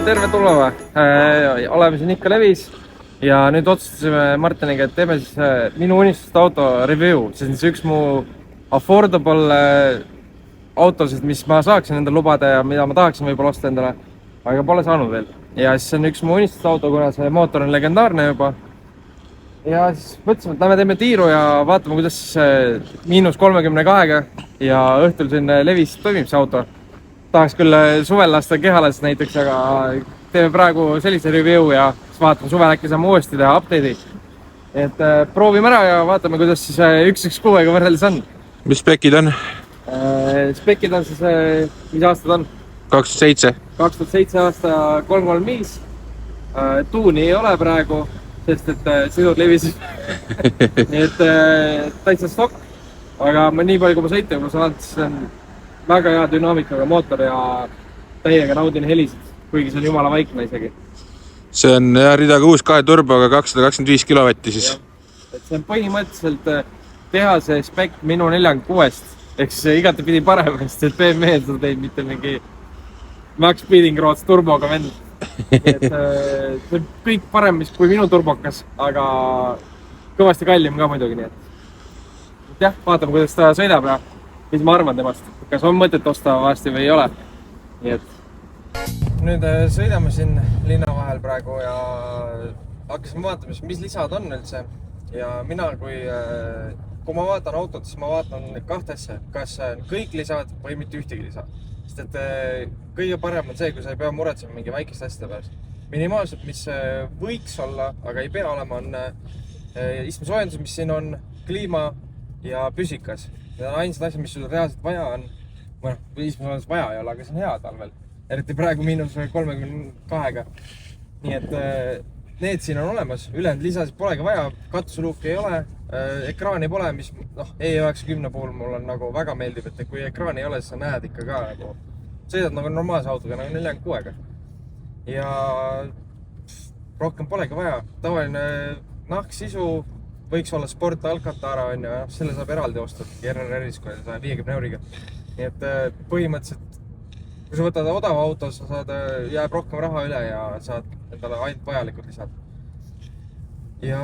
terve tuleva. Oleme siin ikka Levis ja nüüd otsustasime Martiniga, et teeme siis minu unistuste auto review. See on üks mu affordable autosid, mis ma saaksin endale lubada ja mida ma tahaksin võib-olla osta endale, aga pole saanud veel. Ja siis see on üks mu unistuste auto, kuna see mootor on legendaarne juba. Ja siis mõtlesime, et lähme teeme tiiru ja vaatame, kuidas -32-ga ja õhtul siin Levis toimib see auto. Tahaks küll suvel lasta kehalas näiteks, aga teeme praegu sellise review ja siis vaatame suvel äkki saame uuesti teha update'i. Et proovime ära ja vaatame, kuidas siis 1.6-ga võrreldes on. Mis spekid on? Spekid on siis, mis aastad on? 2007. 2007 aasta 335. Tuuni ei ole praegu, sest et sõidud Levis. Nii et täitsa stokk. Aga nii palju, kui ma sõita juba saanud, siis on väga hea dünaamikaga mootor ja täiega naudin helisid, kuigi see on jumala vaikne isegi. See on ridaga uus 2 turboga 225 kilovatti siis. Et see on põhimõtteliselt tehase spek minu 46-st, ehk siis igatepidi parem, sest et BMW seda teid mitte mingi Max Speedingroads turboga vend. Et see on kõik parem kui minu turbokas, aga kõvasti kallim ka muidugi, nii et jah, vaatame, kuidas ta sõidab ja mis ma arvan temast, kas on mõtet osta vahesti või ei ole. Nii et nüüd sõidame siin linna vahel praegu ja hakkasime vaatama, mis lisad on üldse. Ja mina, kui ma vaatan autot, siis ma vaatan 2 asja, kas kõik lisad või mitte ühtegi lisa. Sest et kõige parem on see, kui sa ei pea muretsema mingi väikest asjade pärast. Minimaalselt, mis võiks olla, aga ei pea olema, on istmesoojendus, mis siin on, kliima ja püsikas. Ja ainsad asjad, mis sul reaalselt vaja on, istmesoojendus vaja ei ole, aga see on hea talvel. Eriti praegu -32-ga. Nii et need siin on olemas, ülejäänud lisasid polegi vaja, katusluuki ei ole, ekraani pole, mis E90 puhul mul on nagu väga meeldib, et kui ekraani ei ole, siis sa näed ikka ka nagu, sõidad nagu normaalse autoga, nagu 46-ga. Ja rohkem polegi vaja, tavaline nahksisu võiks olla Sport Alcantara, selle saab eraldi osta RRR-is 150 euriga. Nii et põhimõtteliselt, kui sa võtad odava auto, sa jääb rohkem raha üle ja saad endale ainult vajalikud lisad. Ja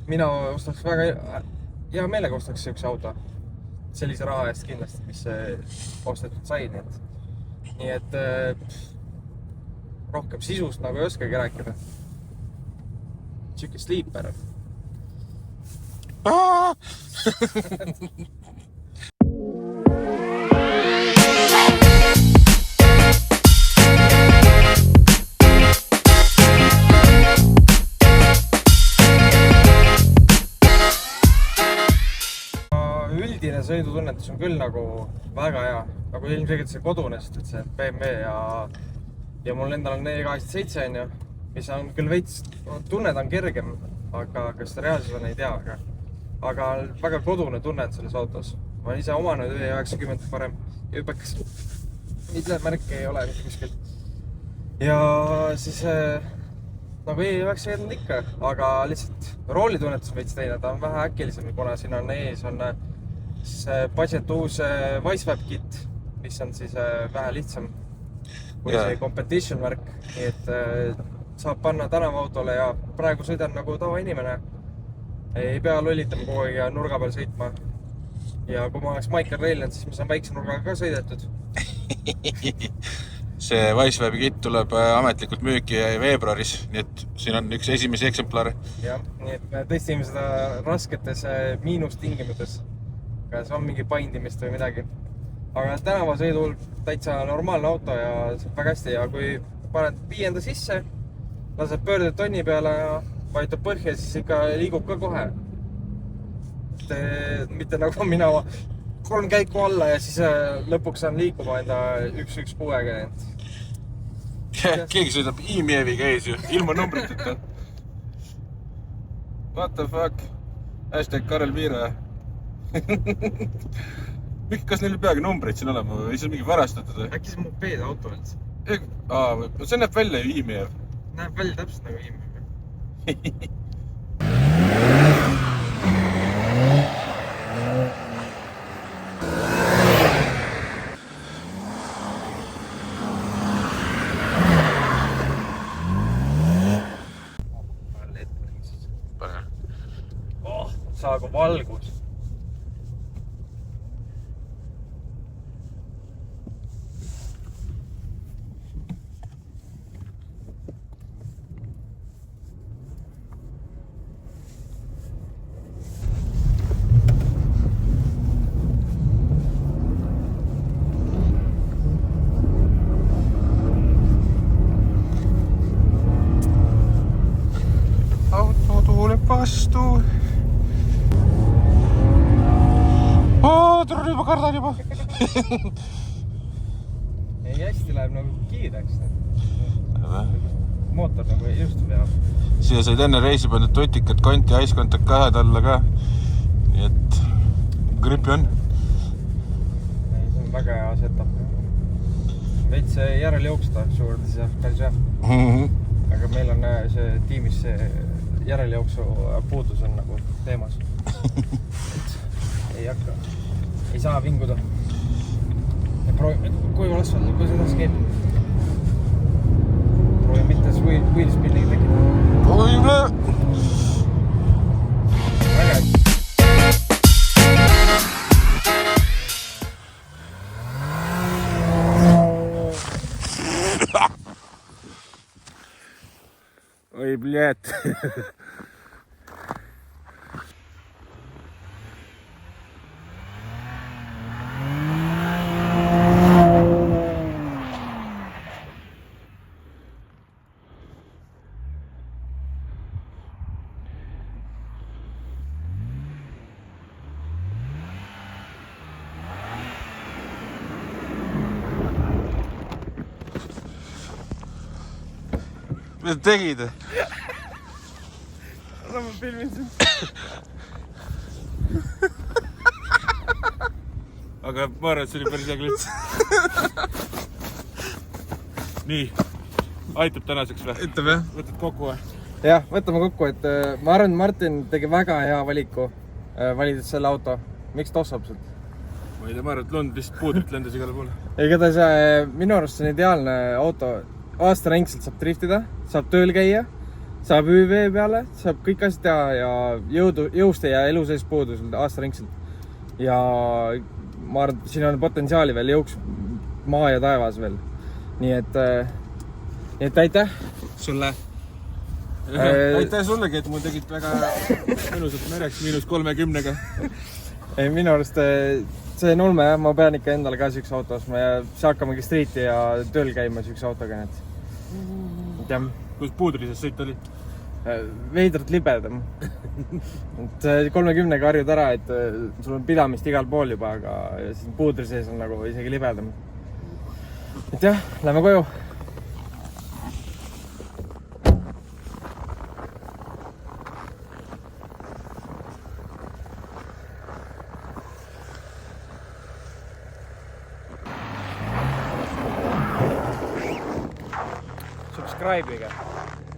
mina ostaks väga hea meelega ostaks üks auto sellise raha eest kindlasti, mis ostetud sai. Nii et rohkem sisust nagu ei oskagi rääkida. Siuke sleeper. Üldine sõidutunnetus on küll nagu väga hea, nagu ilmselgelt see kodune, sest et see BMW ja mul endal on E87, mis on küll veits, tunned on kergem, aga kas ta reaalselt on, ei tea, aga väga kodune tunne on selles autos. Ma ise omanud E90 parem jõbekas, mitte märke ei ole kuskilt. Ja siis nagu E90 ikka, aga lihtsalt roolitunnetus veits teine, ta on vähe äkilisem, kuna siin on ees on budget uus Wiseweb kit, mis on siis vähe lihtsam kui see competition värk, nii et saab panna tänavaautole ja praegu sõidan nagu tavainimene. Ei pea lollitama kogu aeg ja nurga peal sõitma. Ja kui ma oleks Michael Railland, siis ma saan väikse nurgaga ka sõidetud. See Wisewebi kit tuleb ametlikult müüki veebruaris, nii et siin on üks esimese eksemplar. Jah, nii et me tõstime seda rasketes miinustingimustes. Kas on mingi paindimist või midagi. Aga tänavasõidul täitsa normaalne auto ja saab väga hästi ja kui paned 5 sisse, lased pöörded tonni peale ja vajutab põhja, siis ikka liigub ka kohe. Mitte nagu mina 3 käiku alla ja siis lõpuks saan liikuma enda 1.6-ga. Keegi sõidab e-meeviga ees ju, ilma numbriteta. What the fuck? Hashtag Karel Piire. Kas neil peagi numbreid siin olema või see on mingi varastatud? Äkki see mopeed auto üldse? See näeb välja ju e-meev. Näeb välja täpselt nagu e-meev. panen. Oh, saagu valgus. Auto tuuleb vastu. Tule juba kardan juba. Ei, hästi läheb nagu kiireks. Mootor nagu just veab. Siia said enne reisi pandud tutikad konti, ice contact kahed alla ka. Nii et gripi on. Ei, see on väga hea setup. Veits järel jooksuda juurde, see päris hea. Aga meil on see tiimis see järeljooksu puudus on nagu teemas. Ei hakka. Ei saa vinguda. Kui oleks olnud, kui seda skeeb. Proovi mitte wheel spinning tekitada. Proovime! Väga hea. Oi, блядь. Mis sa tegid? No ma filmin sind. Aga ma arvan, et see oli päris hea klits. Nii, aitab tänaseks või? Ütleb jah. Võtad kokku või? Jah, võtame kokku, et ma arvan, Martin tegi väga hea valiku valides selle auto. Miks tossab sealt? Ma ei tea, ma arvan, et lund lihtsalt puudrit lendas igale poole. Igatahes minu arust see on ideaalne auto. Aastaringselt saab driftida, saab tööl käia, saab ÜV peale, saab kõik asjad teha ja jõust ja elu sees puudus aastaringselt. Ja ma arvan, et siin on potentsiaali veel jõuks maa ja taevas veel. Nii et aitäh sulle. Aitäh sullegi, et mul tegid väga mõnusat mereks -30-ga. Ei, minu arust see on ulme jah, ma pean ikka endale ka süüks auto ostma ja see hakkamegi streeti ja tööl käima süüks autoga, nii et Kus puudrises sõit oli? Veidralt libedam. Et 30-ga harjud ära, et sul on pidamist igal pool juba, aga siin puudri sees on nagu isegi libedam. Et jah, lähme koju. Subscribe'iga.